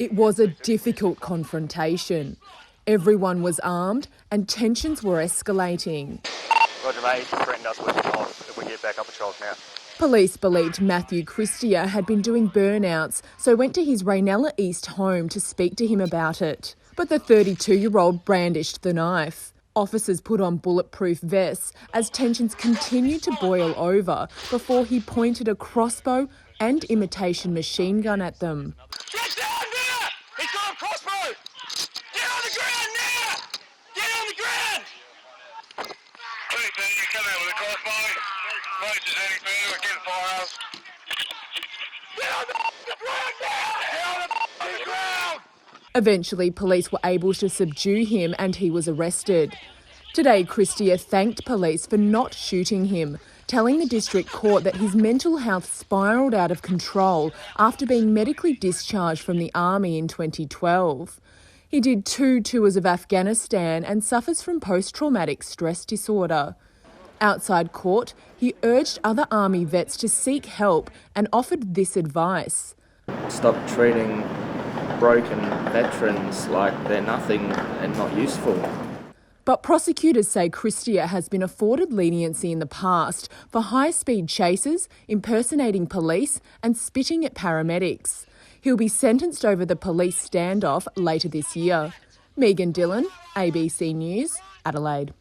It was a difficult confrontation. Everyone was armed and tensions were escalating. Roger, mate. He threatened us with knives if we get back up patrols now. Police believed Matthew Christia had been doing burnouts, so went to his Raynella East home to speak to him about it. But the 32-year-old brandished the knife. Officers put on bulletproof vests as tensions continued to boil over before he pointed a crossbow and imitation machine gun at them. Get down there! He's got a crossbow! Get on the ground now! Get on the ground! Please, you come out with a crossbow. Close as any further, we're getting firearms. Get on the ground now! Get on the ground! Eventually, police were able to subdue him and he was arrested. Today, Christia thanked police for not shooting him, telling the district court that his mental health spiralled out of control after being medically discharged from the army in 2012. He did 2 tours of Afghanistan and suffers from post-traumatic stress disorder. Outside court, he urged other army vets to seek help and offered this advice. Stop treating broken veterans like they're nothing and not useful. But prosecutors say Christia has been afforded leniency in the past for high-speed chases, impersonating police and spitting at paramedics. He'll be sentenced over the police standoff later this year. Megan Dillon, ABC News, Adelaide.